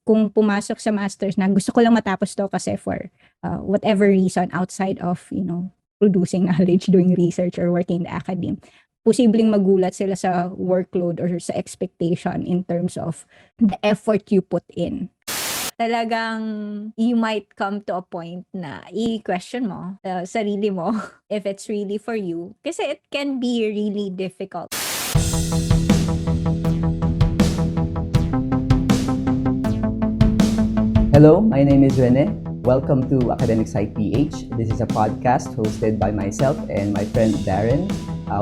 kung pumasok sa masters na gusto ko lang matapos to kasi for whatever reason outside of, producing knowledge, doing research or working in the academe, posibleng magulat sila sa workload or sa expectation in terms of the effort you put in. Talagang you might come to a point na i-question mo sarili mo if it's really for you. Kasi it can be really difficult. Hello, my name is Rene. Welcome to APPh. This is a podcast hosted by myself and my friend Darren,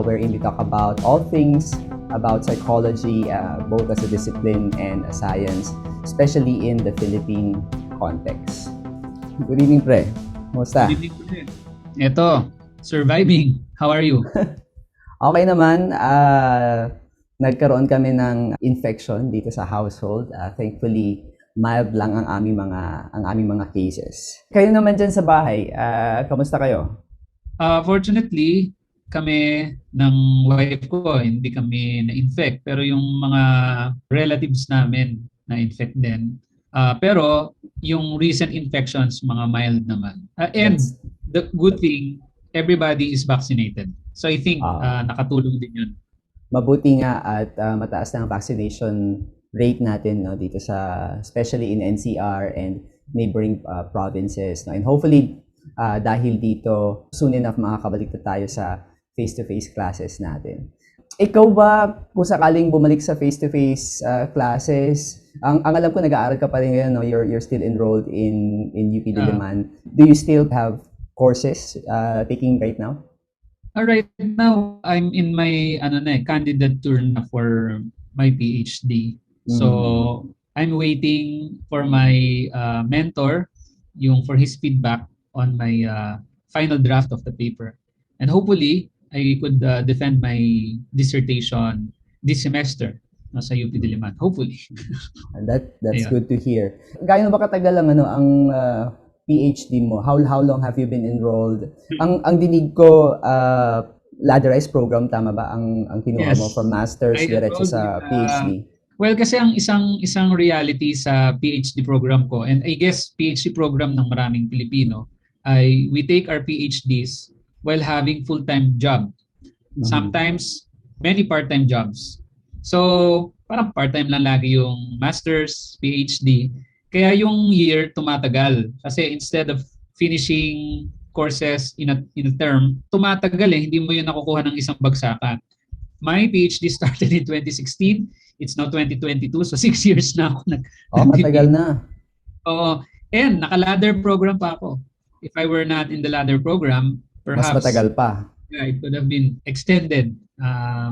wherein we talk about all things about psychology, both as a discipline and a science, especially in the Philippine context. Good evening, pre. Kumusta? Good evening, pre. Ito, surviving. How are you? Okay naman. Nagkaroon kami ng infection dito sa household. Thankfully, mild lang ang aming mga cases. Kayo naman dyan sa bahay, kamusta kayo? Fortunately, kami ng wife ko, hindi kami na-infect. Pero yung mga relatives namin na-infect din. Pero yung recent infections, mga mild naman. And the good thing, everybody is vaccinated. So I think nakatulong din yun. Mabuti nga at mataas na ang vaccination rate natin, no, dito sa, especially in NCR and neighboring provinces. No? And hopefully, dahil dito, soon enough makakabalik na tayo sa face-to-face classes natin. Ikaw ba, kung sakaling bumalik sa face-to-face classes, ang alam ko nag-aaral ka pa rin ngayon, no? You're still enrolled in UP Diliman. Do you still have courses taking right now? Right now, I'm in my candidature na for my PhD. So, I'm waiting for my mentor, for his feedback on my final draft of the paper. And hopefully, I could defend my dissertation this semester sa UP Diliman. Hopefully. That's good to hear. Gaano ba katagal ang PhD mo? How long have you been enrolled? Ang dinig ko, ladderized program, tama ba? Ang kinuha mo from master's diretso sa PhD? Well, kasi ang isang reality sa PhD program ko, and I guess PhD program ng maraming Pilipino, ay we take our PhDs while having full-time job. Sometimes, many part-time jobs. So, parang part-time lang lagi yung master's, PhD. Kaya yung year tumatagal. Kasi instead of finishing courses in a term, tumatagal hindi mo yun nakukuha ng isang bagsakan. My PhD started in 2016. It's now 2022. So 6 years na ako matagal na. Oo. And naka-ladder program pa ako. If I were not in the ladder program, perhaps mas matagal pa. Yeah, it could have been extended.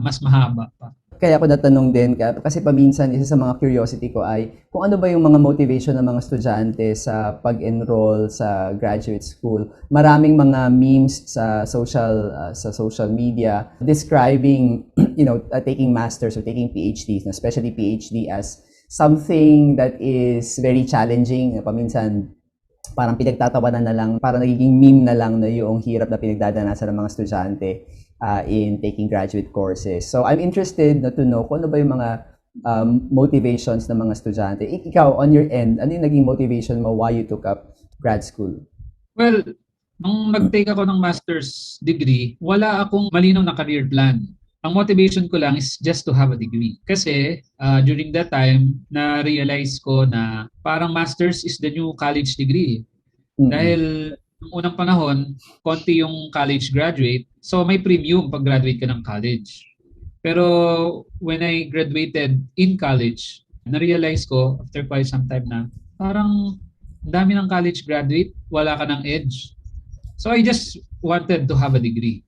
Mas mahaba pa. Kaya ako natanong din, kasi paminsan, isa sa mga curiosity ko ay kung ano ba yung mga motivation ng mga estudyante sa pag-enroll sa graduate school. Maraming mga memes sa social media describing, taking masters or taking PhDs, especially PhD as something that is very challenging. Paminsan, parang pinagtatawanan na lang, parang nagiging meme na lang na yung hirap na pinagdadanasan ng mga estudyante in taking graduate courses. So I'm interested to know kung ano ba yung mga motivations ng mga estudyante. Ikaw, on your end, ano yung naging motivation mo why you took up grad school? Well, nung nag-take ako ng master's degree, wala akong malinaw na career plan. Ang motivation ko lang is just to have a degree. Kasi during that time, na-realize ko na parang master's is the new college degree. Dahil noong unang panahon, konti yung college graduate. So may premium pag graduate ka ng college. Pero when I graduated in college, na-realize ko after quite some time na parang dami ng college graduate, wala ka ng edge. So I just wanted to have a degree.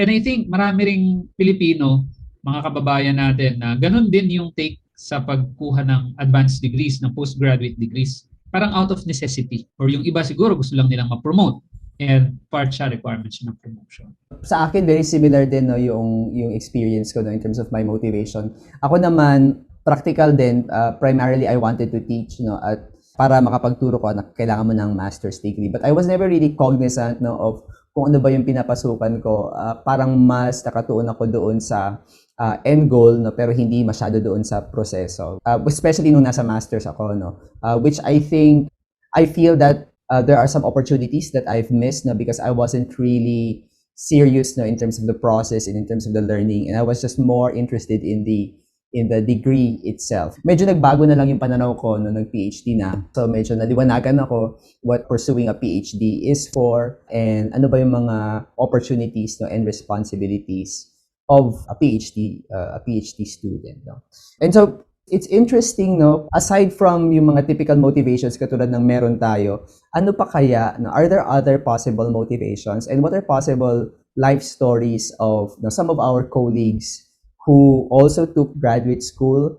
And I think marami ring Pilipino, mga kababayan natin, na ganun din yung take sa pagkuha ng advanced degrees, ng postgraduate degrees. Parang out of necessity. Or yung iba siguro gusto lang nilang ma-promote. And part siya requirements ng promotion. Sa akin, very similar din yung experience ko in terms of my motivation. Ako naman, practical din. Primarily, I wanted to teach at para makapagturo ko na kailangan mo ng master's degree. But I was never really cognizant of kung ano ba yung pinapasukan ko. Parang mas nakatuon ako doon sa end goal, no, pero hindi masyado doon sa proseso. Especially nung nasa masters ako, no, which I feel that there are some opportunities that I've missed, no, because I wasn't really serious, no, in terms of the process and in terms of the learning, and I was just more interested in the degree itself. Medyo nagbago na lang yung pananaw ko nung nag-PhD na. So medyo naliwanagan ako what pursuing a PhD is for and ano ba yung mga opportunities, no, and responsibilities of a PhD student, no. And so it's interesting, no, aside from yung mga typical motivations katulad ng meron tayo, ano pa kaya, no, are there other possible motivations and what are possible life stories of, no, some of our colleagues who also took graduate school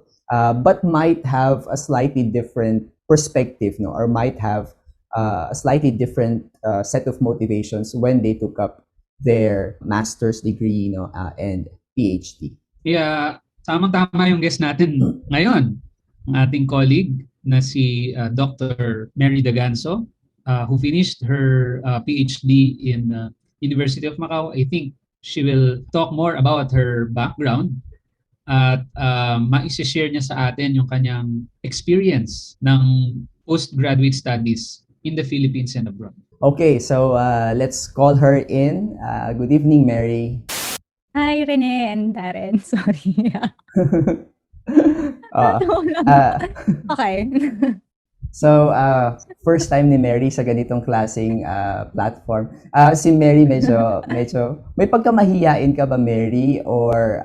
but might have a slightly different perspective, no, or might have a slightly different set of motivations when they took up their master's degree, no, and PhD. Kaya tamang-tama yung guest natin ngayon, ang ating colleague na si Dr. Mary Daganzo, who finished her PhD in University of Macau. I think she will talk more about her background at maisi-share niya sa atin yung kanyang experience ng postgraduate studies in the Philippines and abroad. Okay, so let's call her in. Good evening, Mary. Hi, Rene and Darren. Sorry. Uh, Totoo lang. uh, Okay. So, first time ni Mary sa ganitong klaseng platform. Si Mary medyo may pagkamahiyain ka ba, Mary, or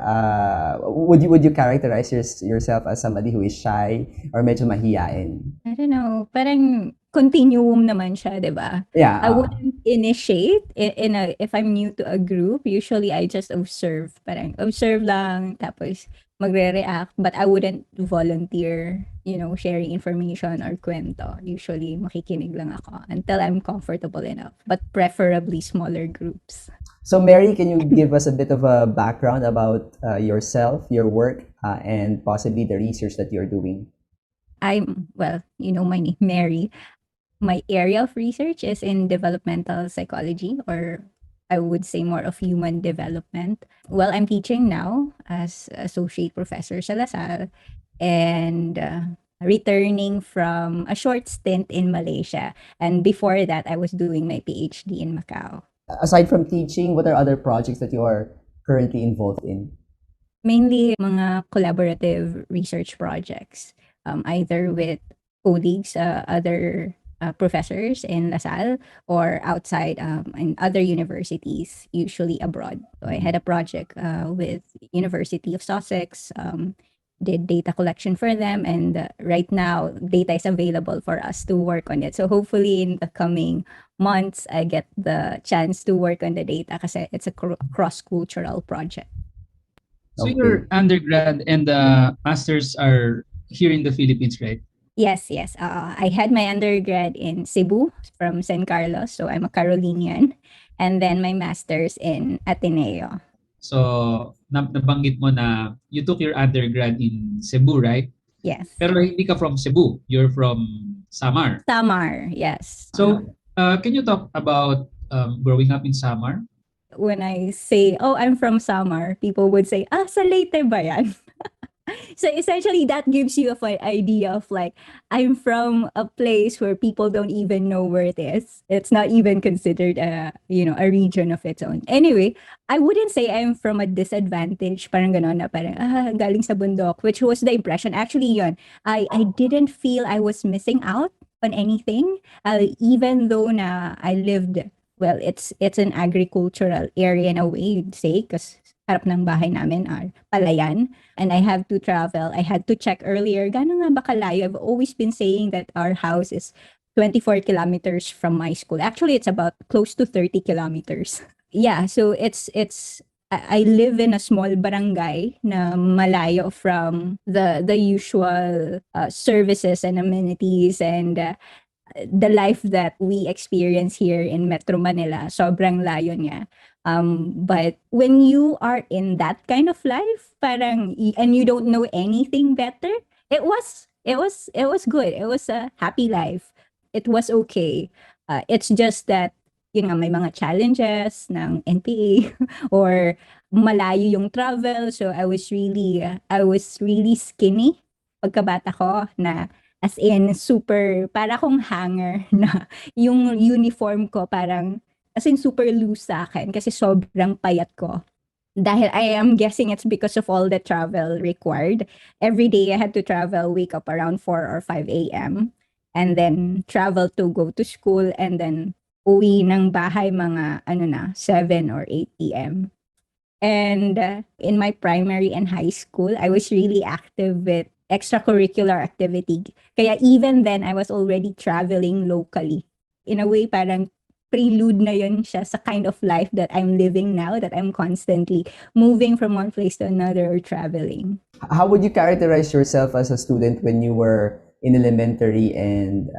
would you characterize yourself as somebody who is shy or medyo mahiyain? I don't know, parang continuum naman siya, 'di ba? Yeah. I wouldn't initiate if I'm new to a group. Usually I just observe, parang observe lang tapos magre-react, but I wouldn't volunteer, sharing information or kwento. Usually makikinig lang ako until I'm comfortable enough, but preferably smaller groups. So Mary, can you give us a bit of a background about yourself, your work, and possibly the research that you're doing? Well, my name, Mary. My area of research is in developmental psychology, or I would say more of human development. Well, I'm teaching now as associate professor sa LaSalle and returning from a short stint in Malaysia. And before that, I was doing my PhD in Macau. Aside from teaching, what are other projects that you are currently involved in? Mainly mga collaborative research projects, either with colleagues, other professors in LaSalle or outside in other universities, usually abroad. So I had a project with University of Sussex, did data collection for them, and right now data is available for us to work on it. So hopefully in the coming months, I get the chance to work on the data kasi it's a cross-cultural project. So Okay. your undergrad and masters are here in the Philippines, right? Yes. I had my undergrad in Cebu from San Carlos, so I'm a Carolinian, and then my master's in Ateneo. So nabanggit mo na you took your undergrad in Cebu, right? Yes. Pero hindi ka from Cebu. You're from Samar. Samar, yes. So can you talk about growing up in Samar? When I say, oh, I'm from Samar, people would say, sa Leyte ba yan? So essentially, that gives you an idea of like, I'm from a place where people don't even know where it is. It's not even considered a region of its own. Anyway, I wouldn't say I'm from a disadvantage, parang ganon na parang, galing sa bundok, which was the impression. Actually, yun, I didn't feel I was missing out on anything, even though na I lived, well, it's an agricultural area in a way, you'd say, because harap ng bahay namin are palayan, and I have to travel. I had to check earlier, gano'n nga ba kalayo? I've always been saying that our house is 24 kilometers from my school. Actually, it's about close to 30 kilometers. Yeah, so I live in a small barangay na malayo from the usual services and amenities and the life that we experience here in Metro Manila. Sobrang layo niya. But when you are in that kind of life, and you don't know anything better, it was good. It was a happy life. It was okay. It's just that yun nga, may mga challenges ng NPA or malayo yung travel. So I was really skinny pagkabata ko, na as in super, para akong hanger na yung uniform ko parang as in super loose sa akin kasi sobrang payat ko. Dahil I am guessing it's because of all the travel required. Every day I had to travel, wake up around 4 or 5 a.m. and then travel to go to school, and then uwi ng bahay mga 7 or 8 p.m. And in my primary and high school, I was really active with extracurricular activity. Kaya even then, I was already traveling locally. In a way, parang prelude na yun siya sa kind of life that I'm living now, that I'm constantly moving from one place to another or traveling. How would you characterize yourself as a student when you were in elementary and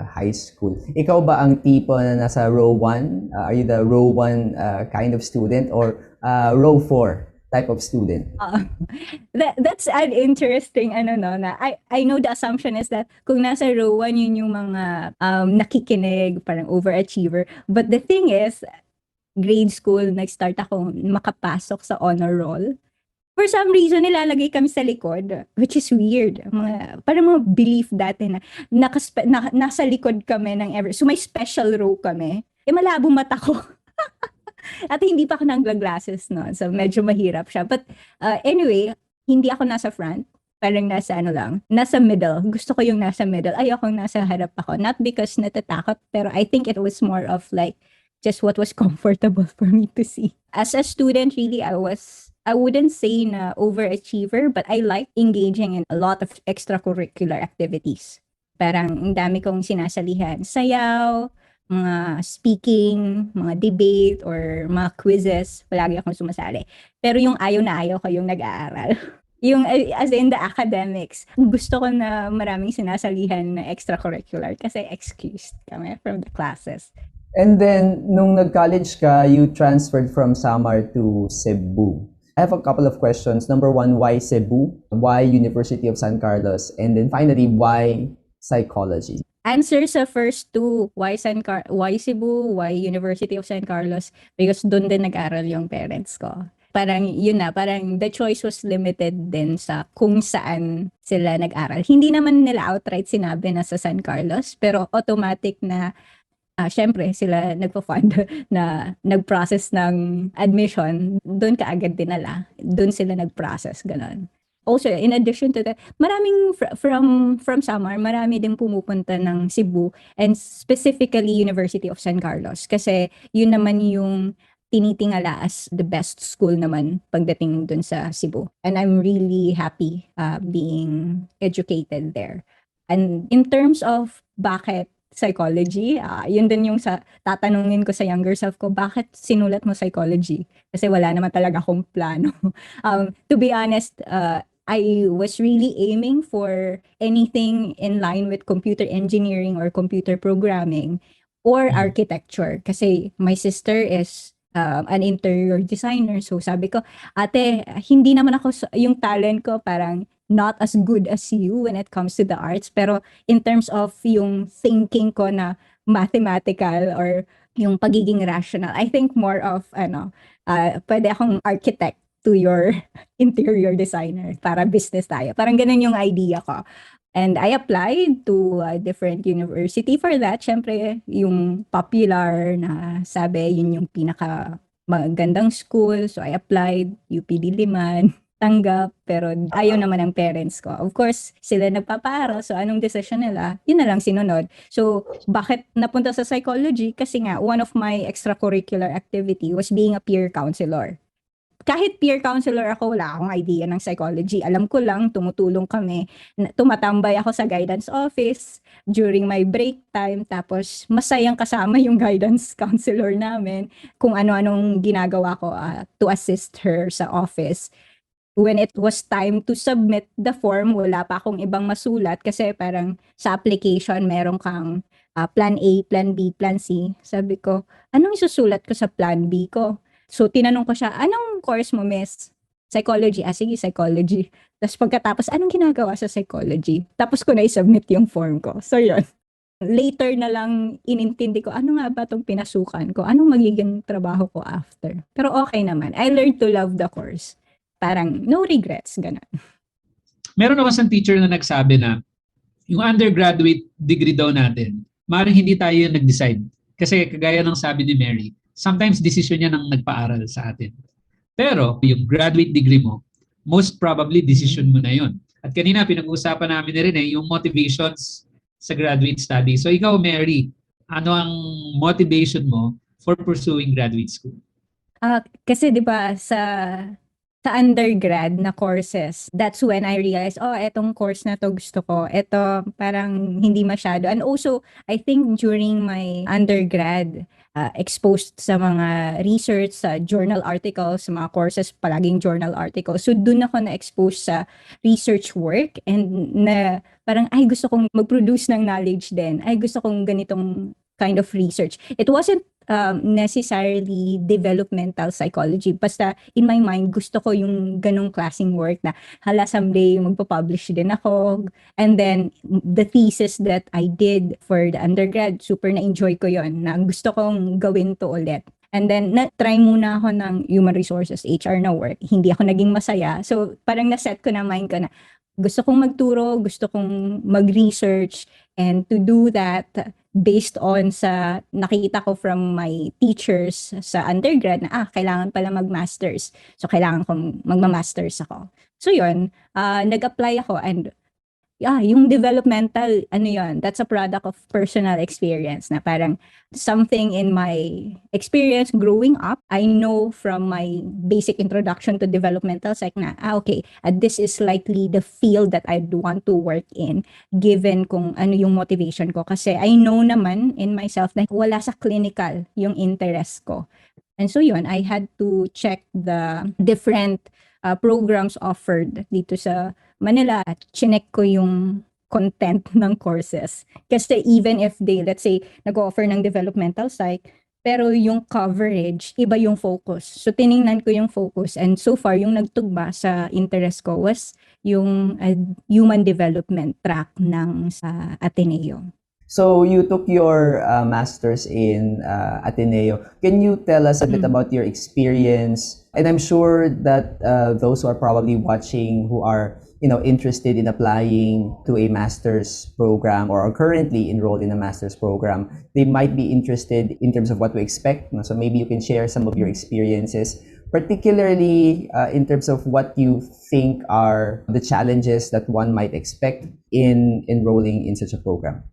high school? Ikaw ba ang tipo na nasa row 1? Are you the row 1 kind of student, or row 4 type of student? That's an interesting na I know the assumption is that kung nasa row 1 yun yung mga nakikinig, parang overachiever. But the thing is, grade school nag-start ako makapasok sa honor roll. For some reason, nilalagay kami sa likod, which is weird. Parang mga belief dati na nasa likod kami ng ever. So may special row kami. Malabo mata ko. At hindi pa ako nagla-glasses, no? So medyo mahirap siya. But anyway, hindi ako nasa front. Parang nasa nasa middle. Gusto ko yung nasa middle. Ayoko nasa harap ako. Not because natatakot, pero I think it was more of like just what was comfortable for me to see. As a student, really, I wouldn't say na overachiever, but I like engaging in a lot of extracurricular activities. Parang ang dami kong sinasalihan. Sayaw, mga speaking, mga debate, or mga quizzes. Palagi akong sumasali. Pero yung ayaw na ayaw ko yung nag-aaral. Yung as in the academics, gusto ko na maraming sinasalihan na extracurricular kasi excused kami from the classes. And then, nung nag-college ka, you transferred from Samar to Cebu. I have a couple of questions. Number 1, why Cebu? Why University of San Carlos? And then finally, why psychology? Answer sa first two, why Cebu, why University of San Carlos? Because doon din nag-aral yung parents ko. Parang yun na, parang the choice was limited din sa kung saan sila nag-aral. Hindi naman nila outright sinabi na sa San Carlos, pero automatic na syempre, sila nagpo-fund na nag-process ng admission, doon kaagad dinala. Doon sila nag-process, gano'n. Also, in addition to that, maraming from Samar, marami din pumupunta ng Cebu, and specifically University of San Carlos. Kasi yun naman yung tinitingala as the best school naman pagdating dun sa Cebu. And I'm really happy being educated there. And in terms of bakit psychology, yun din yung tatanungin ko sa younger self ko, bakit sinulat mo psychology? Kasi wala naman talaga akong plano. To be honest, I was really aiming for anything in line with computer engineering or computer programming or architecture. Kasi my sister is an interior designer. So sabi ko, ate, hindi naman ako, yung talent ko parang not as good as you when it comes to the arts. Pero in terms of yung thinking ko na mathematical or yung pagiging rational, I think more of, pwede akong architect to your interior designer para business tayo. Parang ganun yung idea ko. And I applied to a different university for that. Siyempre, yung popular na sabi, yun yung pinaka magandang school. So I applied, UP Diliman, tanggap, pero ayaw naman ng parents ko. Of course, sila nagpapaaral, so anong decision nila, yun na lang sinunod. So, bakit napunta sa psychology? Kasi nga, one of my extracurricular activity was being a peer counselor. Kahit peer counselor ako, wala akong idea ng psychology. Alam ko lang, tumutulong kami. Tumatambay ako sa guidance office during my break time. Tapos, masayang kasama yung guidance counselor namin kung ano-anong ginagawa ko to assist her sa office. When it was time to submit the form, wala pa akong ibang masulat kasi parang sa application meron kang plan A, plan B, plan C. Sabi ko, anong isusulat ko sa plan B ko? So tinanong ko siya, anong course mo, miss? Psychology. Sige, psychology. Tapos pagkatapos, anong ginagawa sa psychology? Tapos ko na i-submit yung form ko. So yun. Later na lang inintindi ko, ano nga ba itong pinasukan ko? Anong magiging trabaho ko after? Pero okay naman. I learned to love the course. Parang no regrets, ganun. Meron ako isang teacher na nagsabi na yung undergraduate degree daw natin, maaaring hindi tayo yung nag-decide. Kasi kagaya ng sabi ni Mary, sometimes decision niya nang nagpaaral sa atin. Pero yung graduate degree mo, most probably decision mo na yun. At kanina pinag-uusapan namin na rin yung motivations sa graduate study. So ikaw, Mary, ano ang motivation mo for pursuing graduate school? Kasi 'di ba sa undergrad na courses, that's when I realized, oh, etong course na to gusto ko. Ito parang hindi masyado. And also, I think during my undergrad, exposed sa mga research, sa journal articles, sa mga courses, palaging journal articles. So, dun ako na-expose sa research work and na parang, ay, gusto kong mag-produce ng knowledge din. Ay, gusto kong ganitong kind of research. It wasn't necessarily developmental psychology. Basta in my mind, gusto ko yung ganong klaseng work na hala someday magpa-publish din ako. And then the thesis that I did for the undergrad, super na-enjoy ko yon na gusto kong gawin to ulit. And then, na-try muna ako ng human resources, HR na work. Hindi ako naging masaya. So, parang na-set ko na mind ko na gusto kong magturo, gusto kong mag-research, and to do that based on sa nakita ko from my teachers sa undergrad na kailangan pala mag-masters. So, kailangan kong magma-masters ako. So, yun, nag-apply ako and yung developmental, ano yun, that's a product of personal experience na parang something in my experience growing up, I know from my basic introduction to developmental psych na, okay, this is likely the field that I'd want to work in given kung ano yung motivation ko. Kasi I know naman in myself na wala sa clinical yung interest ko. And so yun, I had to check the different programs offered dito sa Manila at chinek ko yung content ng courses. Kasi even if they, let's say, nag-offer ng developmental psych, pero yung coverage, iba yung focus. So tiningnan ko yung focus and so far yung nagtugma sa interest ko was yung human development track ng sa Ateneo. So you took your master's in Ateneo. Can you tell us a bit about your experience? And I'm sure that those who are probably watching who are interested in applying to a master's program or are currently enrolled in a master's program, they might be interested in terms of what to expect. So maybe you can share some of your experiences, particularly in terms of what you think are the challenges that one might expect in enrolling in such a program.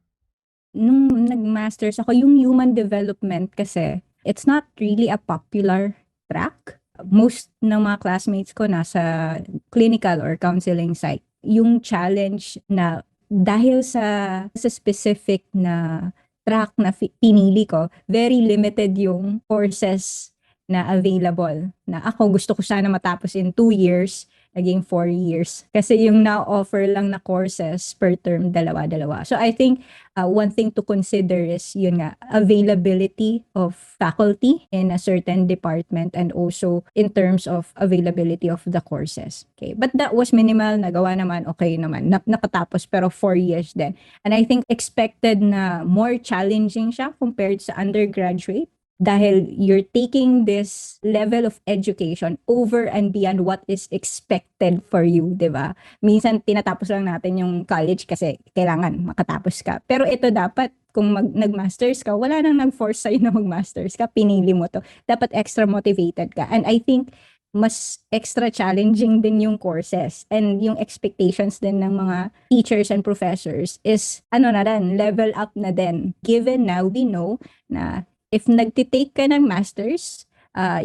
Nung nag-masters ako, yung human development kasi, it's not really a popular track. Most ng mga classmates ko nasa clinical or counseling side. Yung challenge na dahil sa specific na track na pinili ko, very limited yung courses na available. Na ako gusto ko sana matapos in 2 years, naging 4 years. Kasi yung na-offer lang na courses per term, dalawa-dalawa. So I think one thing to consider is yun nga, availability of faculty in a certain department and also in terms of availability of the courses. Okay, but that was minimal, nagawa naman, okay naman. Nakatapos pero 4 years din. And I think expected na more challenging siya compared sa undergraduate. Dahil you're taking this level of education over and beyond what is expected for you, di ba? Minsan, tinatapos lang natin yung college kasi kailangan makatapos ka. Pero ito dapat, kung nag-masters ka, wala nang nag-force sa'yo na mag-masters ka, pinili mo to. Dapat extra motivated ka. And I think, mas extra challenging din yung courses and yung expectations din ng mga teachers and professors is, level up na din. Given now, we know na if nagtitake ka ng masters,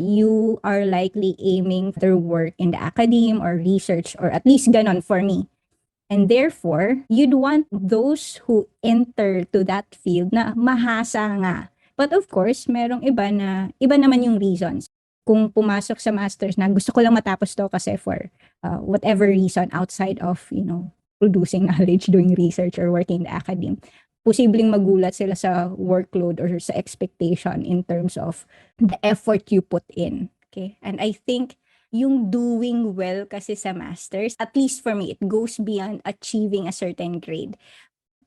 you are likely aiming for work in the academe or research or at least ganon for me. And therefore, you'd want those who enter to that field na mahasa nga. But of course, merong iba naman yung reasons. Kung pumasok sa masters na gusto ko lang matapos to kasi for whatever reason outside of, producing knowledge, doing research or working in the academe, posibleng magulat sila sa workload or sa expectation in terms of the effort you put in. Okay? And I think yung doing well kasi sa masters, at least for me, it goes beyond achieving a certain grade.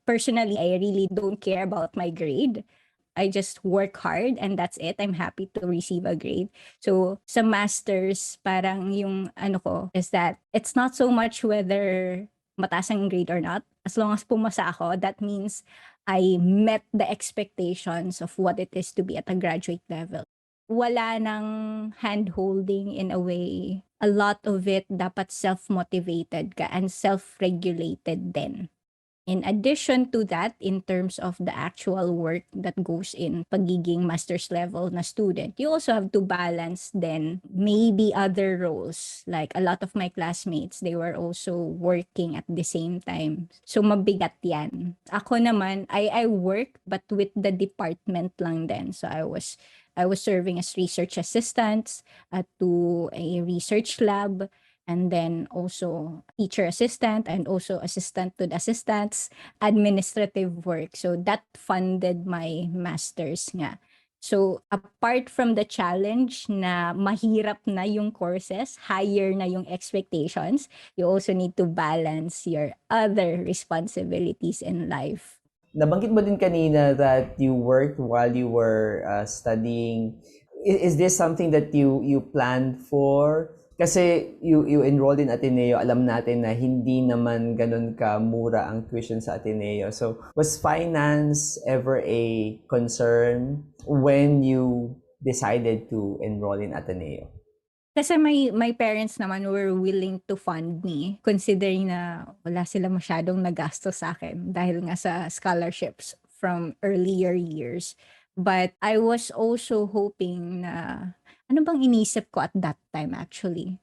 Personally, I really don't care about my grade. I just work hard and that's it. I'm happy to receive a grade. So sa masters, parang yung ano ko is that it's not so much whether mataas ang grade or not. As long as pumasa ako, that means I met the expectations of what it is to be at a graduate level. Wala nang hand-holding in a way. A lot of it dapat self-motivated ka and self-regulated din. In addition to that, in terms of the actual work that goes in pagiging master's level na student, you also have to balance then maybe other roles. Like a lot of my classmates, they were also working at the same time. So mabigat yan. Ako naman, I work but with the department lang din. So I was serving as research assistant to a research lab, and then also teacher assistant and also assistant to the assistants, administrative work. So that funded my master's nga. So apart from the challenge na mahirap na yung courses, higher na yung expectations, you also need to balance your other responsibilities in life. Nabanggit mo din kanina that you worked while you were studying. Is this something that you planned for? Kasi you enrolled in Ateneo, alam natin na hindi naman ganun ka mura ang tuition sa Ateneo. So, was finance ever a concern when you decided to enroll in Ateneo? Kasi my parents naman were willing to fund me considering na wala sila masyadong nagastos sa akin dahil nga sa scholarships from earlier years. But I was also hoping na ano bang inisip ko at that time actually?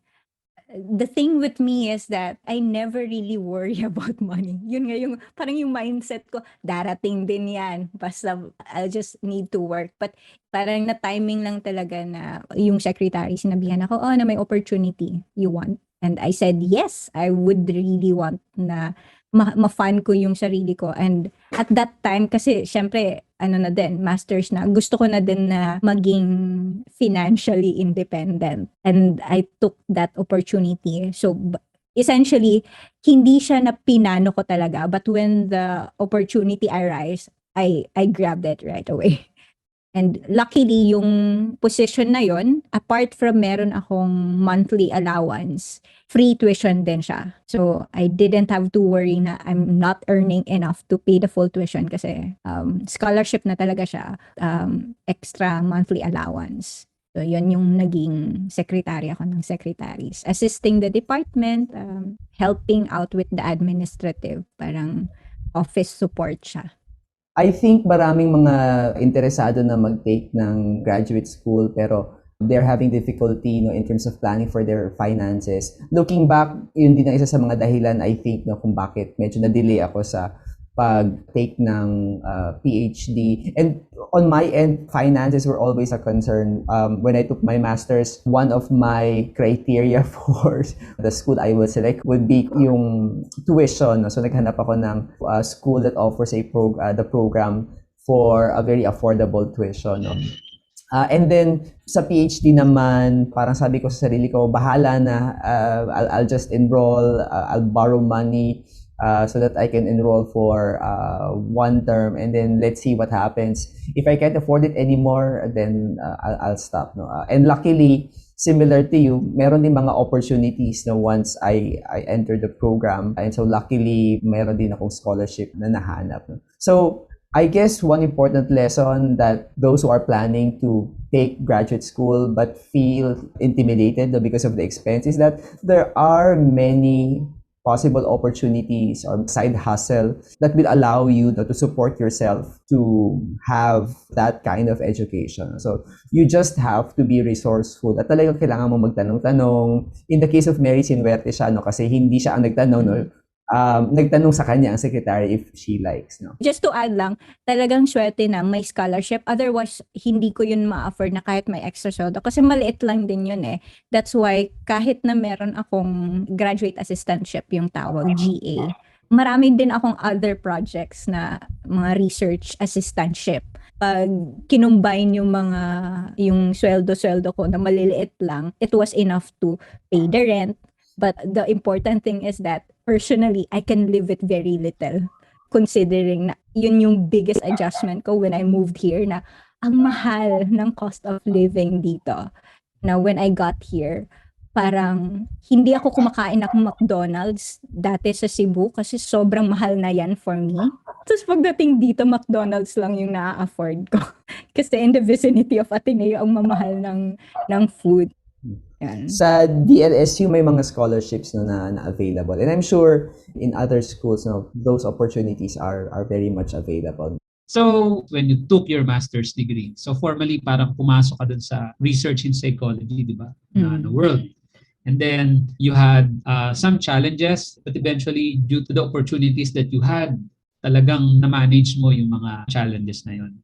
The thing with me is that I never really worry about money. Yun nga yung parang yung mindset ko, darating din yan. Basta I'll just need to work. But parang na timing lang talaga na yung secretary sinabihan ako, oh, na may opportunity you want. And I said, yes, I would really want na ma-fund ko yung sarili ko. And at that time, kasi syempre, ano na din, masters na, gusto ko na din na maging financially independent. And I took that opportunity. So, essentially, hindi siya na pinano ko talaga. But when the opportunity arise, I grabbed it right away. And luckily, yung position na yon, apart from meron akong monthly allowance, free tuition din siya. So, I didn't have to worry na I'm not earning enough to pay the full tuition kasi scholarship na talaga siya, extra monthly allowance. So, yun yung naging secretary ako ng secretaries. Assisting the department, helping out with the administrative, parang office support siya. I think maraming mga interesado na mag-take ng graduate school pero they're having difficulty in terms of planning for their finances. Looking back, yun din ang isa sa mga dahilan I think kung bakit medyo na-delay ako sa pag-take ng PhD. And on my end, finances were always a concern. When I took my master's, one of my criteria for the school I will select would be yung tuition. So naghanap ako ng school that offers the program for a very affordable tuition. And then sa PhD naman, parang sabi ko sa sarili ko, bahala na, I'll just enroll, I'll borrow money so that I can enroll for one term, and then let's see what happens. If I can't afford it anymore, then I'll stop. No? And luckily, similar to you, meron din mga opportunities na once I entered the program, and so luckily, meron din akong scholarship na nahanap. No? So I guess one important lesson that those who are planning to take graduate school but feel intimidated because of the expense is that there are many possible opportunities or side hustle that will allow you to support yourself to have that kind of education. So you just have to be resourceful at talagang kailangan mo magtanong-tanong. In the case of Mary, sinuwerte siya kasi hindi siya ang nagtanong, no? Nagtanong sa kanya ang secretary if she likes. No? Just to add lang, talagang swerte na may scholarship. Otherwise, hindi ko yun ma-afford na kahit may extra sweldo. Kasi maliit lang din yun eh. That's why, kahit na meron akong graduate assistantship, yung tawag, GA, marami din akong other projects na mga research assistantship. Pag kinumbine yung sweldo ko na maliliit lang, it was enough to pay the rent. But the important thing is that personally, I can live with very little considering na yun yung biggest adjustment ko when I moved here, na ang mahal ng cost of living dito. Na when I got here, parang hindi ako kumakain ng McDonald's dati sa Cebu kasi sobrang mahal na yan for me. Tapos pagdating dito, McDonald's lang yung na-afford ko. Kasi in the vicinity of Ateneo, ang mamahal ng food. Yan. Sa DLSU, may mga scholarships no, na available. And I'm sure in other schools, no, those opportunities are very much available. So, when you took your master's degree, so formally parang pumasok ka dun sa research in psychology, di ba? Na world. And then you had some challenges, but eventually due to the opportunities that you had, talagang na-manage mo yung mga challenges na yun.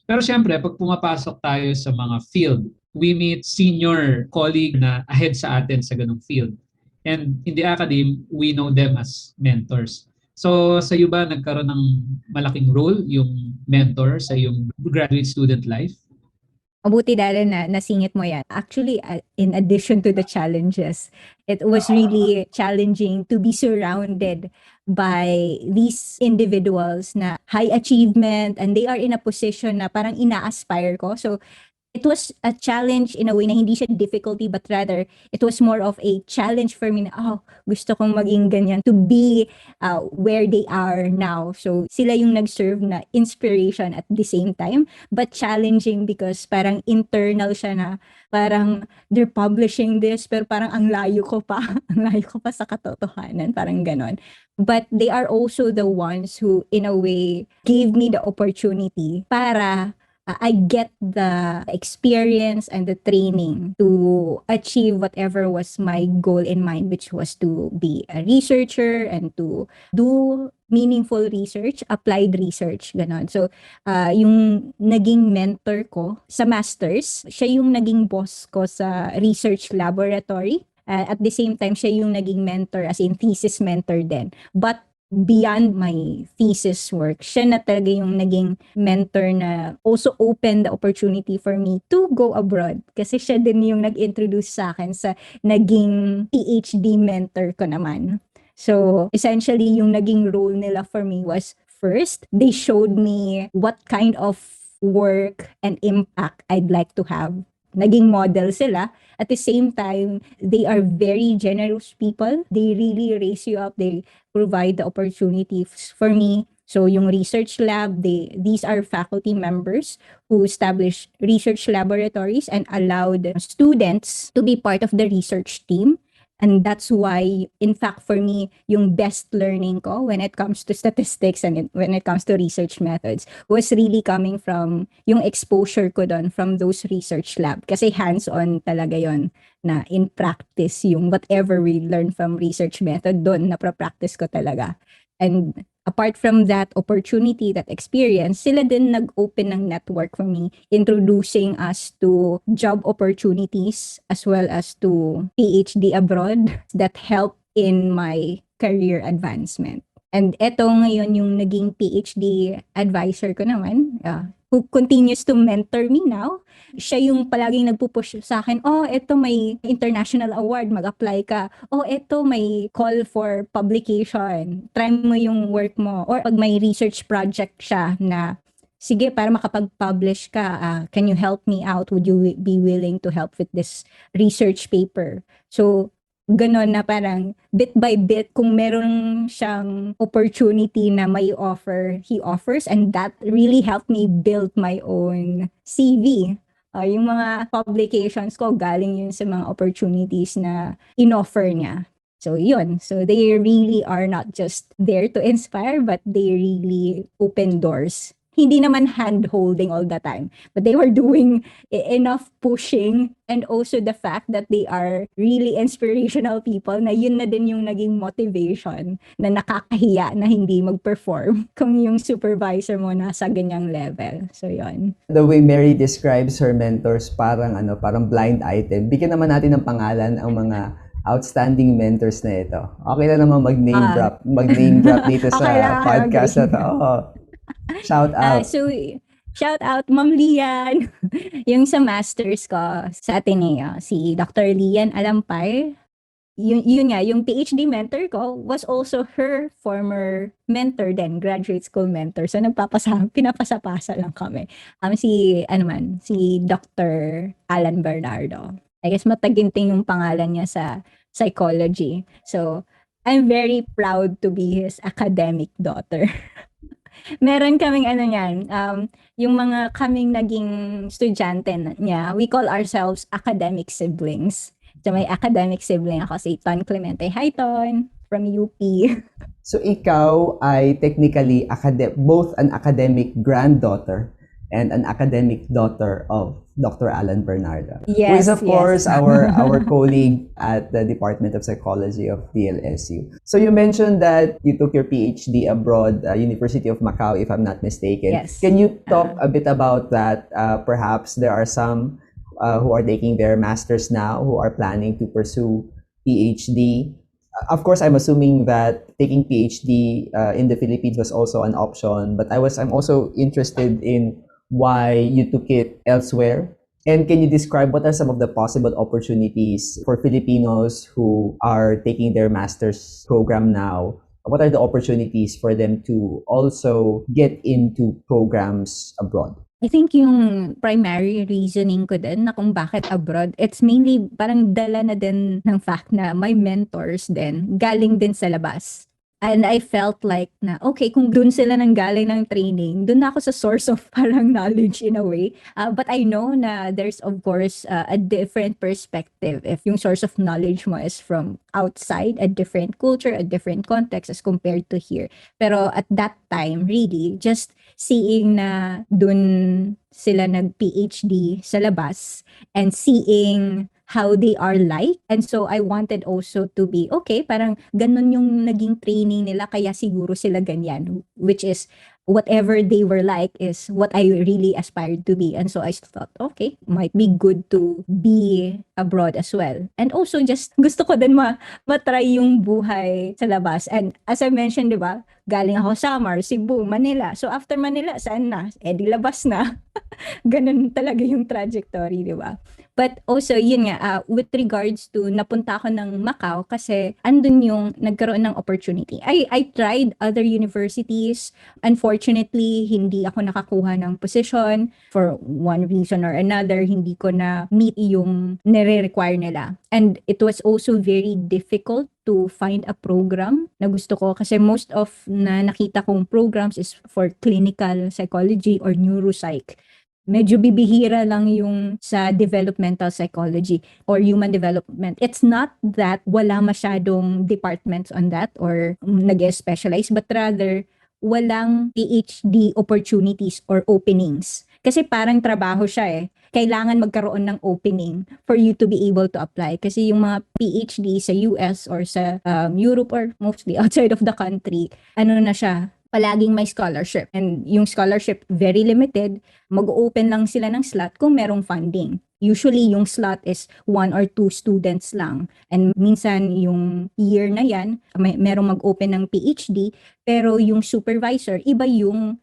Pero syempre, pag pumapasok tayo sa mga field, we meet senior colleague na ahead sa atin sa ganung field. And in the academy, we know them as mentors. So sa iyo ba nagkaroon ng malaking role yung mentor sa iyong graduate student life? Mabuti Darren na nasingit mo yan. Actually, in addition to the challenges, it was really challenging to be surrounded by these individuals na high achievement and they are in a position na parang ina-aspire ko. So, it was a challenge in a way na hindi siya difficulty but rather it was more of a challenge for me na gusto kong maging ganyan to be where they are now. So sila yung nag-serve na inspiration at the same time but challenging because parang internal siya na parang they're publishing this pero parang ang layo ko pa ang layo ko pa sa katotohanan, parang ganon. But they are also the ones who in a way gave me the opportunity para I get the experience and the training to achieve whatever was my goal in mind, which was to be a researcher and to do meaningful research, applied research, ganon. So, yung naging mentor ko sa master's, siya yung naging boss ko sa research laboratory. At the same time, siya yung naging mentor, as in thesis mentor din. But beyond my thesis work, siya na talaga yung naging mentor na also opened the opportunity for me to go abroad. Kasi siya din yung nag-introduce sa akin sa naging PhD mentor ko naman. So, essentially, yung naging role nila for me was, first, they showed me what kind of work and impact I'd like to have. Naging model sila. At the same time, they are very generous people. They really raise you up. They provide the opportunities for me. So yung research lab, these are faculty members who established research laboratories and allowed students to be part of the research team. And that's why, in fact, for me, yung best learning ko when it comes to statistics and when it comes to research methods was really coming from yung exposure ko doon from those research lab. Kasi hands-on talaga yon na in practice yung whatever we learn from research method doon na practice ko talaga. And apart from that opportunity, that experience, sila din nag-open ng network for me, introducing us to job opportunities as well as to PhD abroad that help in my career advancement. And eto ngayon yung naging PhD advisor ko naman, who continues to mentor me now. Siya yung palaging nagpupush sa akin, eto may international award, mag-apply ka. Eto may call for publication, try mo yung work mo. Or pag may research project siya na, sige, para makapag-publish ka, can you help me out? Would you be willing to help with this research paper? So, ganon na parang bit by bit, kung meron siyang opportunity na may offer, he offers, and that really helped me build my own CV. Yung mga publications ko, galing yun sa mga opportunities na in-offer niya. So yun, so they really are not just there to inspire, but they really open doors. Hindi naman hand-holding all the time, but they were doing enough pushing, and also the fact that they are really inspirational people na yun na din yung naging motivation na nakakahiya na hindi mag-perform kung yung supervisor mo nasa ganyang level. So yun. The way Mary describes her mentors, parang blind item. Bigyan naman natin ng pangalan ang mga outstanding mentors na ito. Okay na naman mag-name drop dito sa podcast na to. Shout out. So, shout out Ma'am Lian. Yung sa masters ko sa Ateneo, si Dr. Lian Alampay. yun nga, yung PhD mentor ko was also her former mentor din, graduate school mentor. So pinapasa-pasa lang kami. Si Dr. Alan Bernardo. I guess mataginting yung pangalan niya sa psychology. So, I'm very proud to be his academic daughter. Meron kaming ano niyan, yung mga kaming naging estudyante niya, we call ourselves academic siblings. So may academic sibling ako, si Ton Clemente. Hi, Ton! From UP. So ikaw ay technically both an academic granddaughter and an academic daughter of Dr. Alan Bernardo, who is of course our colleague at the Department of Psychology of DLSU. So you mentioned that you took your PhD abroad, University of Macau, if I'm not mistaken. Yes. Can you talk a bit about that? Perhaps there are some who are taking their masters now who are planning to pursue PhD. Of course, I'm assuming that taking PhD in the Philippines was also an option, but I'm also interested in why you took it elsewhere. And can you describe what are some of the possible opportunities for Filipinos who are taking their master's program now? What are the opportunities for them to also get into programs abroad? I think yung primary reasoning ko din na kung bakit abroad, it's mainly parang dala na din ng fact na my mentors din, galing din sa labas. And I felt like na, okay, kung dun sila nang galing ng training, dun na ako sa source of parang knowledge in a way. But I know na there's of course a different perspective if yung source of knowledge mo is from outside, a different culture, a different context as compared to here. Pero at that time, really, just seeing na dun sila nag-PhD sa labas and seeing how they are like. And so I wanted also to be, okay, parang ganun yung naging training nila kaya siguro sila ganyan. Which is, whatever they were like is what I really aspired to be. And so I thought, okay, might be good to be abroad as well. And also just gusto ko din matry yung buhay sa labas. And as I mentioned, di ba, galing ako Samar, Cebu, Manila. So after Manila, saan na? Di labas na. Ganun talaga yung trajectory, di ba? But also, yun nga, with regards to napunta ako ng Macau kasi andun yung nagkaroon ng opportunity. I tried other universities. Unfortunately, hindi ako nakakuha ng position for one reason or another. Hindi ko na meet yung nire-require nila. And it was also very difficult to find a program na gusto ko kasi most of na nakita kong programs is for clinical psychology or neuropsych. Medyo bibihira lang yung sa developmental psychology or human development. It's not that wala masyadong departments on that or nag-specialize, but rather walang PhD opportunities or openings. Kasi parang trabaho siya kailangan magkaroon ng opening for you to be able to apply. Kasi yung mga PhD sa US or sa Europe or mostly outside of the country, ano na siya, palaging may scholarship. And yung scholarship, very limited. Mag-open lang sila ng slot kung merong funding. Usually, yung slot is 1 or 2 students lang. And minsan, yung year na yan, merong mag-open ng PhD, pero yung supervisor, iba yung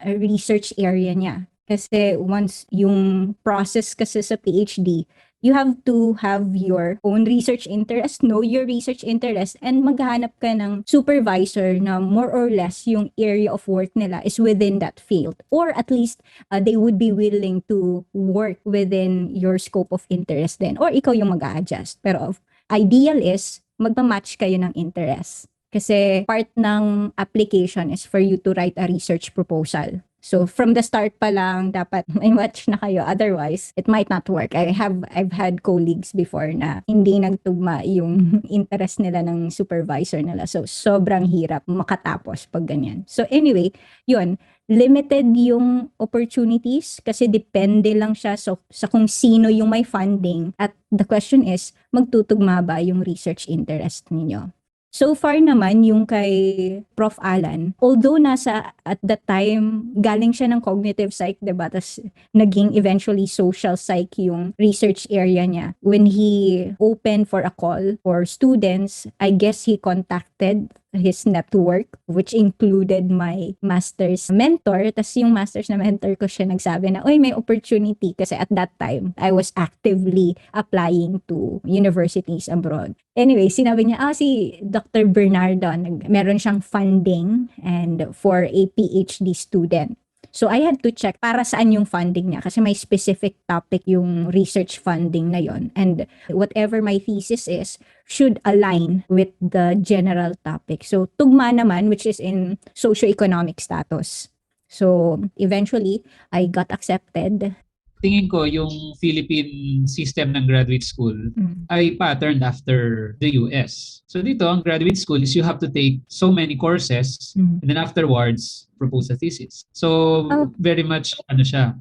research area niya. Kasi once yung process kasi sa PhD, you have to have your own research interest, know your research interest, and maghanap ka ng supervisor na more or less yung area of work nila is within that field. Or at least, they would be willing to work within your scope of interest then. Or ikaw yung mag-a-adjust. Pero ideal is, magpa-match kayo ng interest. Kasi part ng application is for you to write a research proposal. So from the start pa lang dapat may match na kayo, otherwise it might not work. I've had colleagues before na hindi nagtugma yung interest nila ng supervisor nila. So sobrang hirap makatapos pag ganyan. So anyway, yun, limited yung opportunities kasi depende lang siya sa kung sino yung may funding. At the question is, magtutugma ba yung research interest ninyo? So far naman, yung kay Prof. Alan, although at that time, galing siya ng cognitive psych, diba? Tapos naging eventually social psych yung research area niya. When he opened for a call for students, I guess he contacted his network, which included my master's mentor. Tas yung master's na mentor ko siya nagsabi na, may opportunity. Kasi at that time, I was actively applying to universities abroad. Anyway, sinabi niya, si Dr. Bernardo, meron siyang funding and for a PhD student. So I had to check para saan yung funding niya kasi may specific topic yung research funding na yon, and whatever my thesis is should align with the general topic. So tugma naman, which is in socioeconomic status. So eventually I got accepted. Tingin ko yung Philippine system ng graduate school ay patterned after the US. So dito, ang graduate school is you have to take so many courses and then afterwards propose a thesis. So very much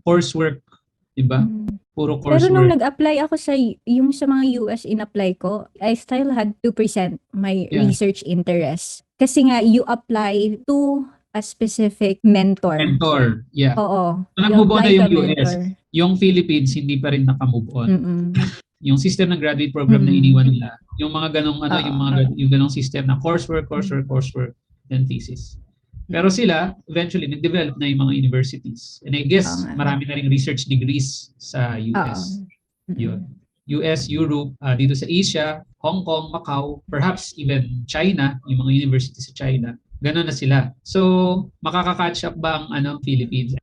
coursework, diba? Puro Pero nung coursework. nag-apply ako sa mga US in-apply ko, I still had 2% my research interest. Kasi nga, you apply to a specific mentor. Yeah. Oo. So nag-move on na yung US. Yung Philippines, hindi pa rin naka-move on. Yung system ng graduate program na iniwan nila, yung mga ganong yung ganong system na coursework, and thesis. Pero sila, eventually, nag-develop na yung mga universities. And I guess, marami na ring research degrees sa US. Yun. US, Europe, dito sa Asia, Hong Kong, Macau, perhaps even China, yung mga universities sa China. Ganon na sila. So, makaka-catch up ba ang Philippines?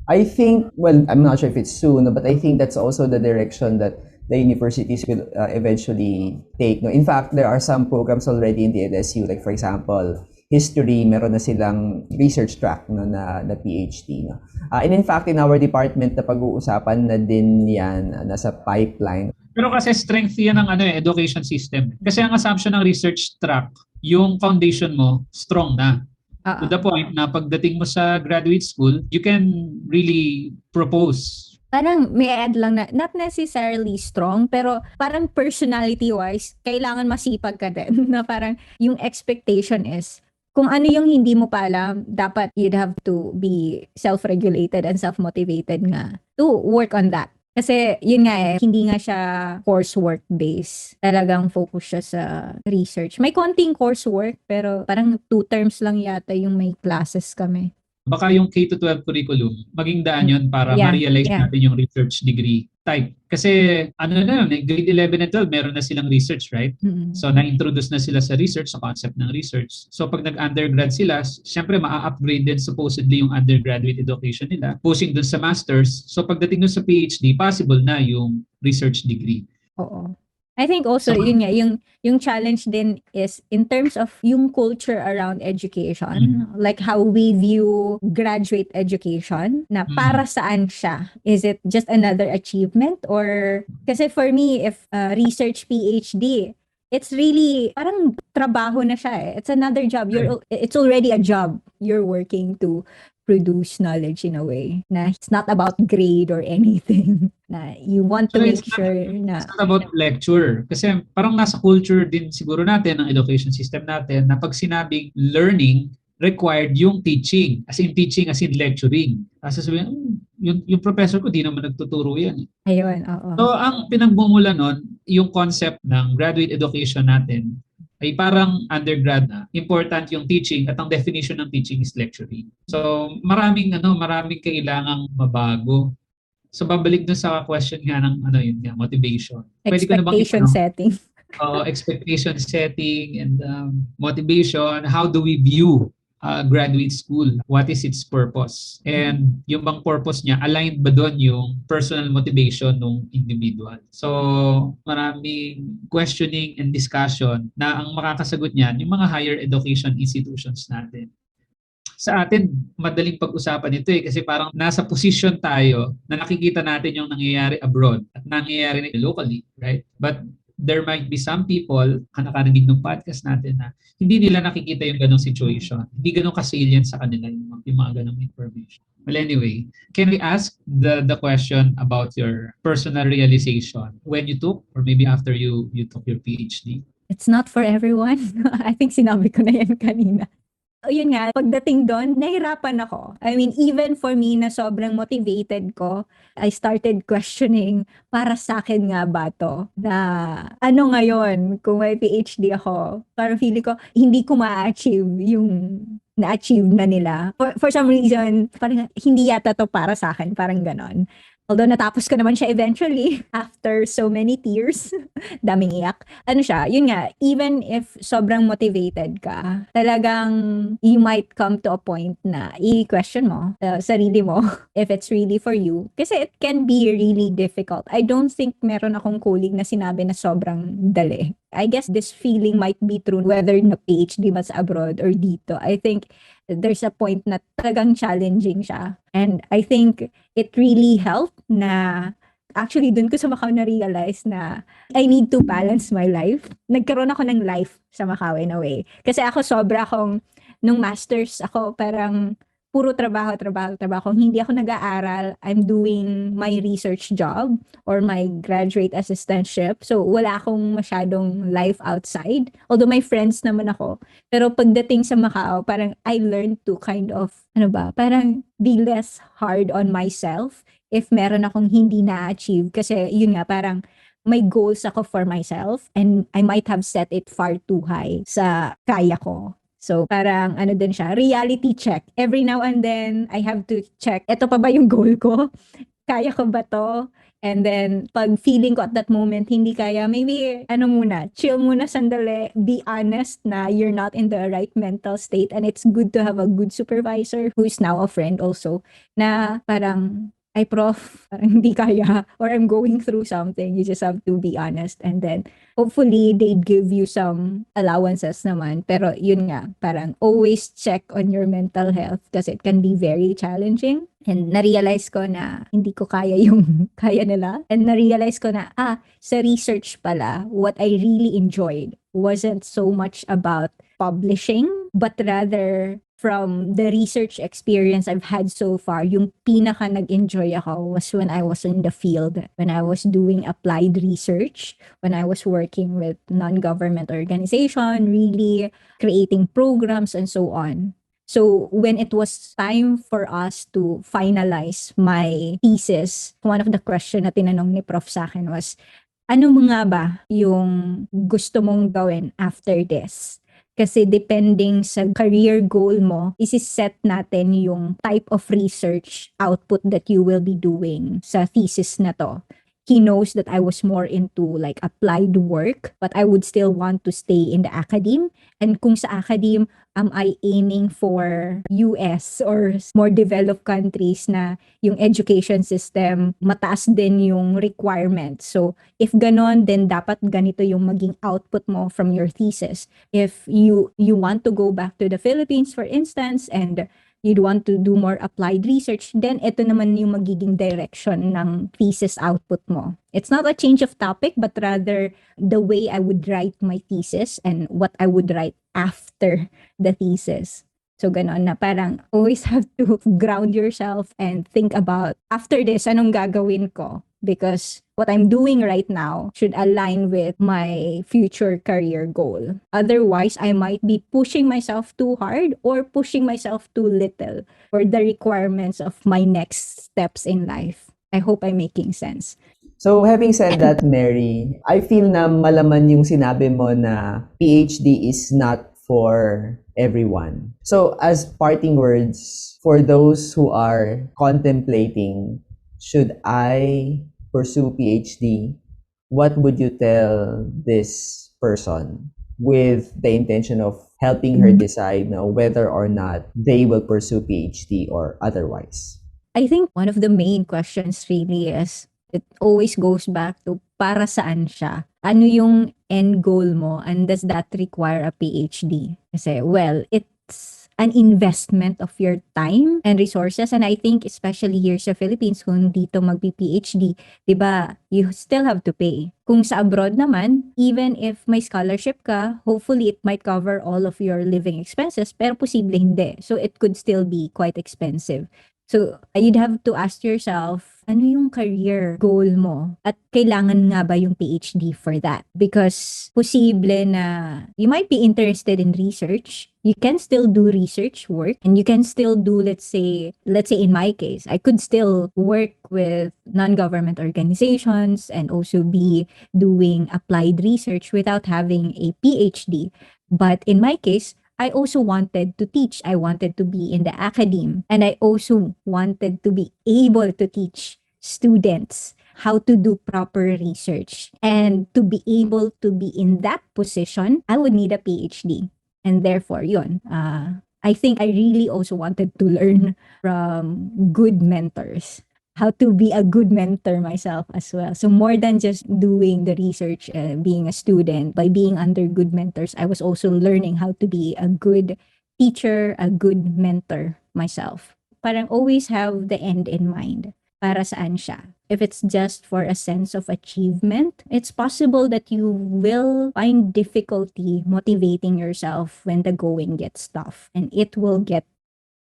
I think, well, I'm not sure if it's soon, but I think that's also the direction that the universities will eventually take. No? In fact, there are some programs already in the LSU, like for example, history, meron na silang research track na PhD. No? And in fact, in our department, na pag-uusapan na din yan, nasa pipeline. Pero kasi strength yan ng education system. Kasi ang assumption ng research track, yung foundation mo, strong na. To the point na pagdating mo sa graduate school, you can really propose. Parang may add lang na, not necessarily strong, pero parang personality-wise, kailangan masipag ka din. Na parang yung expectation is, kung ano yung hindi mo pa alam, dapat you'd have to be self-regulated and self-motivated nga to work on that. Kasi yun nga hindi nga siya coursework based. Talagang focus siya sa research. May konting coursework pero parang 2 terms lang yata yung may classes kami. Baka yung K-12 curriculum, maging daan yun para ma-realize natin yung research degree type. Kasi grade 11 and 12, meron na silang research, right? So na-introduce na sila sa research, sa concept ng research. So pag nag-undergrad sila, syempre ma-upgrade din supposedly yung undergraduate education nila, pushing dun sa masters. So pagdating dun sa PhD, possible na yung research degree. Oo. I think also, yun nga, yung challenge din is in terms of yung culture around education, like how we view graduate education, na para saan siya? Is it just another achievement? Or, kasi for me, if research PhD, it's really, parang trabaho na siya. It's another job. It's already a job. You're working to produce knowledge in a way na it's not about grade or anything, na you want to make sure na it's not about lecture kasi parang nasa culture din siguro natin ng education system natin na pag sinabing learning required yung teaching as in lecturing. Kasi sabihin yung professor ko di naman nagtuturo yan. Ayun, oo. So ang pinagmumula nun yung concept ng graduate education natin ay parang undergrad na. Important yung teaching at ang definition ng teaching is lecturing. So maraming kailangang mabago. So babalik dun sa question nga ng motivation. Expectation setting. Expectation setting and motivation. How do we view graduate school? What is its purpose? And yung bang purpose niya, aligned ba doon yung personal motivation ng individual? So, maraming questioning and discussion na ang makakasagot niyan, yung mga higher education institutions natin. Sa atin, madaling pag-usapan ito kasi parang nasa position tayo na nakikita natin yung nangyayari abroad at nangyayari locally, right? But there might be some people, nakarinig ng podcast natin na hindi nila nakikita yung ganong situation. Hindi ganong kasalient sa kanila yung mga ganong information. Well, anyway, can we ask the question about your personal realization when you took or maybe after you took your PhD? It's not for everyone. I think sinabi ko na yan kanina. Yun nga, pagdating doon, nahirapan ako. I mean, even for me na sobrang motivated ko, I started questioning, para sa akin nga ba to? Na ano ngayon, kung may PhD ako, parang feeling ko, hindi ko ma-achieve yung na-achieve na nila. For some reason, parang hindi yata to para sa akin, parang ganon. Although natapos ko naman siya eventually after so many tears, daming iyak. Ano siya, yun nga, even if sobrang motivated ka, talagang you might come to a point na i-question mo sarili mo if it's really for you. Kasi it can be really difficult. I don't think meron akong colleague na sinabi na sobrang dali. I guess this feeling might be true whether na PhD mas abroad or dito. I think there's a point na talagang challenging siya. And I think it really helped na actually dun ko sa Macau na-realize na I need to balance my life. Nagkaroon ako ng life sa Macau in a way. Kasi ako sobra akong, nung masters ako parang puro trabaho, trabaho, trabaho. Kung hindi ako nag-aaral, I'm doing my research job or my graduate assistantship. So wala akong masyadong life outside. Although may friends naman ako. Pero pagdating sa Macau, parang I learned to kind of, parang be less hard on myself if meron akong hindi na-achieve. Kasi yun nga, parang may goals ako for myself and I might have set it far too high sa kaya ko. So parang ano din siya, reality check. Every now and then, I have to check, eto pa ba yung goal ko? Kaya ko ba to? And then, pag feeling ko at that moment, hindi kaya, maybe, chill muna sandali, be honest na you're not in the right mental state and it's good to have a good supervisor who is now a friend also, na parang, ay prof, parang hindi kaya, or I'm going through something, you just have to be honest. And then, hopefully, they'd give you some allowances naman. Pero yun nga, parang always check on your mental health kasi it can be very challenging. And na-realize ko na hindi ko kaya yung kaya nila. And na-realize ko na, sa research pala, what I really enjoyed wasn't so much about publishing, but rather from the research experience I've had so far, yung pinaka nag-enjoy ako was when I was in the field, when I was doing applied research, when I was working with non-government organization, really creating programs and so on. So when it was time for us to finalize my thesis, one of the question na tinanong ni Prof sa akin was, ano mga ba yung gusto mong gawin after this? Kasi depending sa career goal mo, isi-set natin yung type of research output that you will be doing sa thesis na to. He knows that I was more into like applied work, but I would still want to stay in the academe. And kung sa academe, am I aiming for US or more developed countries na yung education system, mataas din yung requirements. So if ganon, then dapat ganito yung maging output mo from your thesis. If you want to go back to the Philippines, for instance, and you'd want to do more applied research, then ito naman yung magiging direction ng thesis output mo. It's not a change of topic, but rather the way I would write my thesis and what I would write after the thesis. So ganon na parang always have to ground yourself and think about, after this, anong gagawin ko? Because what I'm doing right now should align with my future career goal. Otherwise, I might be pushing myself too hard or pushing myself too little for the requirements of my next steps in life. I hope I'm making sense. So, having said that, Mary, I feel na malaman yung sinabi mo na PhD is not for everyone. So, as parting words, for those who are contemplating, should I pursue PhD? What would you tell this person with the intention of helping her decide whether or not they will pursue PhD or otherwise? I think one of the main questions really is, it always goes back to para saan siya? Ano yung end goal mo and does that require a PhD? Kasi, well, it's an investment of your time and resources, and I think especially here sa Philippines, kung dito magpi-PhD, di ba, you still have to pay. Kung sa abroad naman, even if may scholarship ka, hopefully it might cover all of your living expenses, pero posible hindi. So it could still be quite expensive. So, you'd have to ask yourself, ano yung career goal mo? At kailangan nga ba yung PhD for that? Because posible na you might be interested in research. You can still do research work and you can still do, let's say in my case, I could still work with non-government organizations and also be doing applied research without having a PhD. But in my case, I also wanted to teach. I wanted to be in the academe. And I also wanted to be able to teach students how to do proper research. And to be able to be in that position, I would need a PhD. And therefore, yun, I think I really also wanted to learn from good mentors how to be a good mentor myself as well. So more than just doing the research, being a student, by being under good mentors, I was also learning how to be a good teacher, a good mentor myself. Parang always have the end in mind. Para saan siya? If it's just for a sense of achievement, it's possible that you will find difficulty motivating yourself when the going gets tough. And it will get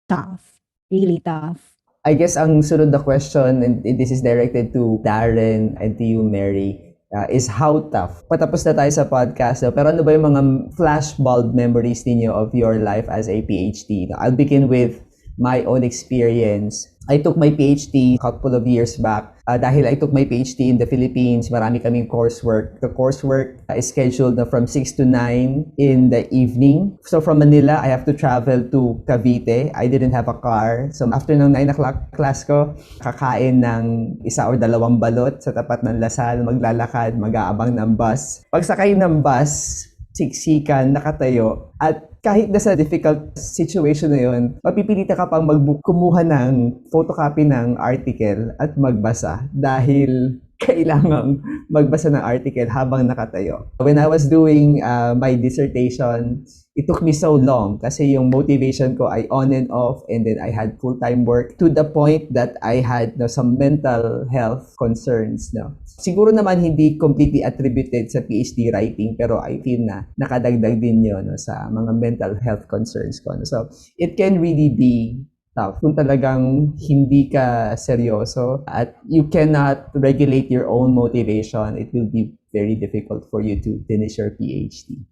tough, really tough. I guess ang sunod na question, and this is directed to Darren and to you, Mary, is how tough? Patapos na tayo sa podcast, pero ano ba yung mga flashbulb memories ninyo of your life as a PhD? I'll begin with my own experience. I took my PhD a couple of years back. Dahil I took my PhD in the Philippines, marami kaming coursework. The coursework is scheduled from 6 to 9 in the evening. So from Manila, I have to travel to Cavite. I didn't have a car. So after ng 9 o'clock class ko, kakain ng 1 or 2 balot sa tapat ng Lasal, maglalakad, mag-aabang ng bus. Pagsakay ng bus, siksikan, nakatayo, at kahit nasa difficult situation na yun, mapipilitan ka pang kumuha ng photocopy ng article at magbasa dahil kailangang magbasa ng article habang nakatayo. When I was doing my dissertation, it took me so long kasi yung motivation ko ay on and off, and then I had full-time work to the point that I had some mental health concerns. Siguro naman hindi completely attributed sa PhD writing, pero I feel na nakadagdag din yun sa mga mental health concerns ko. So it can really be tough kung talagang hindi ka seryoso at you cannot regulate your own motivation. It will be very difficult for you to finish your PhD.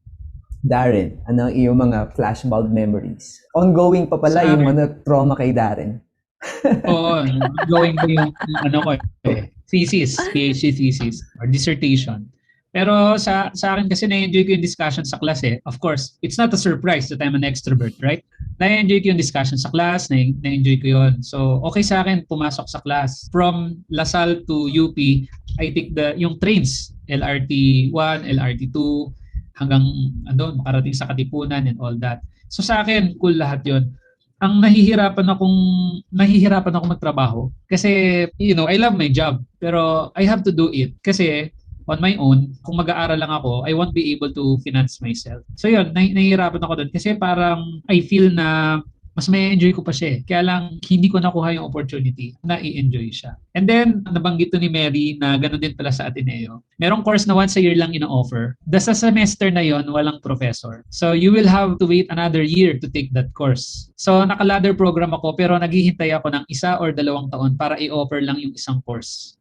Darren, ano ang iyong mga flashbulb memories? Ongoing pa pala yung mga trauma kay Darren. Oo, going ko yung thesis, PhD thesis or dissertation. Pero sa akin kasi na-enjoy ko yung discussion sa class eh. Of course, it's not a surprise that I'm an extrovert, right? Na-enjoy ko yung discussion sa class, na-enjoy ko yun. So, okay sa akin pumasok sa class. From Lasal to UP, I take yung trains, LRT 1, LRT 2, hanggang makarating sa Katipunan and all that. So sa akin, cool lahat yun. Ang nahihirapan akong magtrabaho kasi, I love my job, pero I have to do it kasi on my own, kung mag-aaral lang ako, I won't be able to finance myself. So yun, nahihirapan ako doon kasi parang I feel na mas may enjoy ko pa siya eh. Kaya lang, hindi ko nakuha yung opportunity na i-enjoy siya. And then, nabanggit to ni Mary na gano'n din pala sa Ateneo. Merong course na once a year lang ina-offer. Sa semester na yon walang professor. So, you will have to wait another year to take that course. So, naka-ladder program ako pero naghihintay ako ng 1 or 2 taon para i-offer lang yung isang course.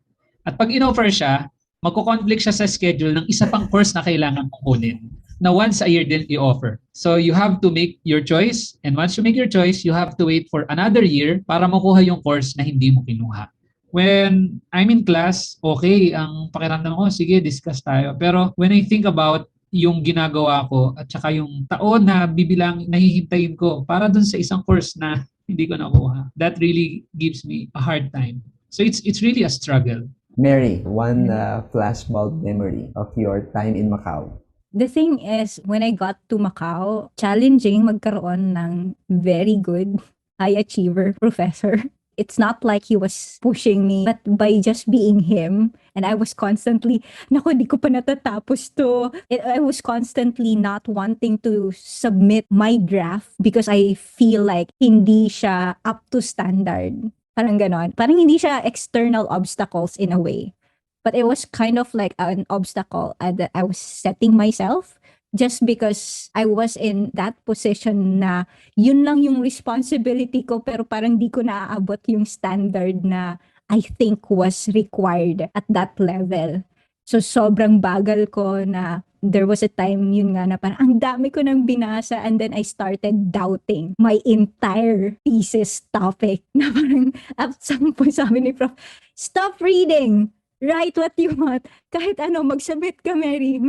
At pag in-offer siya, magko-conflict siya sa schedule ng isa pang course na kailangan mong kunin na once a year din i-offer. So you have to make your choice, and once you make your choice, you have to wait for another year para makuha yung course na hindi mo kinuha. When I'm in class, okay, ang pakiramdam ko, sige, discuss tayo. Pero when I think about yung ginagawa ko at saka yung taon na nahihintayin ko para dun sa isang course na hindi ko nakuha, that really gives me a hard time. So it's really a struggle. Mary, one flashbulb memory of your time in Macau. The thing is, when I got to Macau, challenging magkaroon ng very good high achiever professor. It's not like he was pushing me, but by just being him, and I was constantly, naku, di ko pa natatapos to. I was constantly not wanting to submit my draft because I feel like hindi siya up to standard. Parang ganon. Parang hindi siya external obstacles in a way. But it was kind of like an obstacle that I was setting myself just because I was in that position na yun lang yung responsibility ko pero parang di ko naaabot yung standard na I think was required at that level. So sobrang bagal ko na there was a time yun nga na parang ang dami ko nang binasa and then I started doubting my entire thesis topic na parang at some point sabi ni Prof, stop reading! Write what you want. Kahit ano, mag-submit ka, Mary.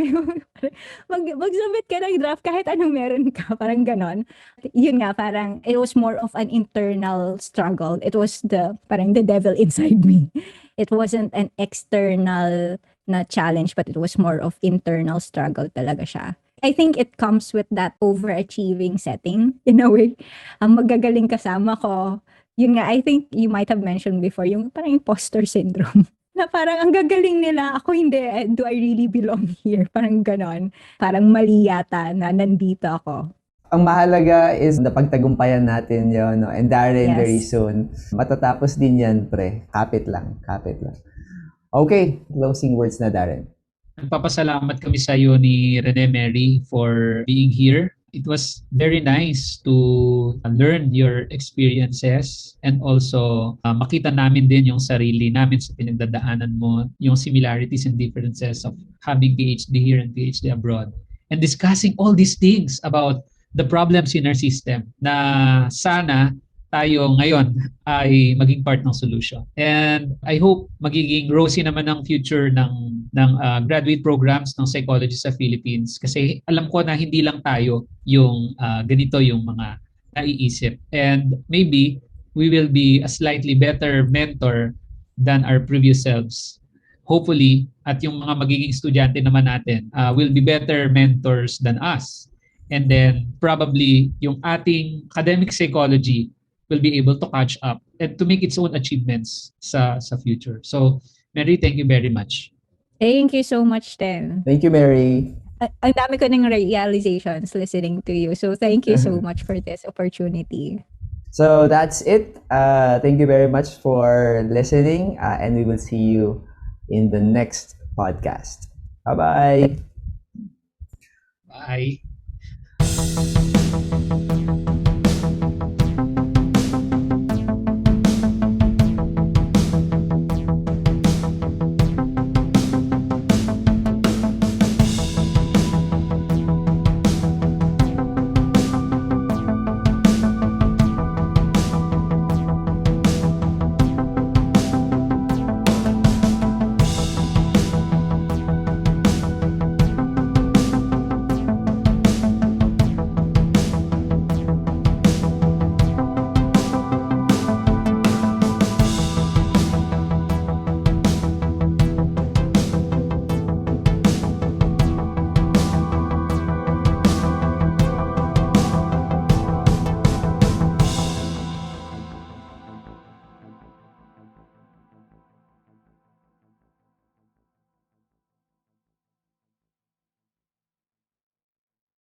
Mag-submit ka ng draft kahit anong meron ka. Parang ganon. Yun nga, parang it was more of an internal struggle. It was parang the devil inside me. It wasn't an external na challenge, but it was more of internal struggle talaga siya. I think it comes with that overachieving setting in a way. Ang magagaling kasama ko, yun nga, I think you might have mentioned before, yung parang imposter syndrome. Na parang ang gagaling nila, ako hindi, do I really belong here? Parang ganon. Parang mali yata na nandito ako. Ang mahalaga is napagtagumpayan natin yon, no? And Darren, Yes. very soon, matatapos din yan, pre. Kapit lang, kapit lang. Okay, closing words na, Darren. Nagpapasalamat kami sa iyo ni Rene, Mary, for being here. It was very nice to learn your experiences and also makita namin din yung sarili namin sa pinagdadaanan mo, yung similarities and differences of having PhD here and PhD abroad, and discussing all these things about the problems in our system na sana tayo ngayon ay maging part ng solution. And I hope magiging rosy naman ang future ng graduate programs ng psychology sa Philippines kasi alam ko na hindi lang tayo yung ganito yung mga naiisip. And maybe we will be a slightly better mentor than our previous selves. Hopefully, at yung mga magiging estudyante naman natin will be better mentors than us. And then probably yung ating academic psychology will be able to catch up and to make its own achievements sa future. So, Mary, thank you very much. Thank you so much, Ten. Thank you, Mary. Ang dami ko ng realizations listening to you. So thank you so much for this opportunity. So that's it. Thank you very much for listening, and we will see you in the next podcast. Bye-bye. Bye.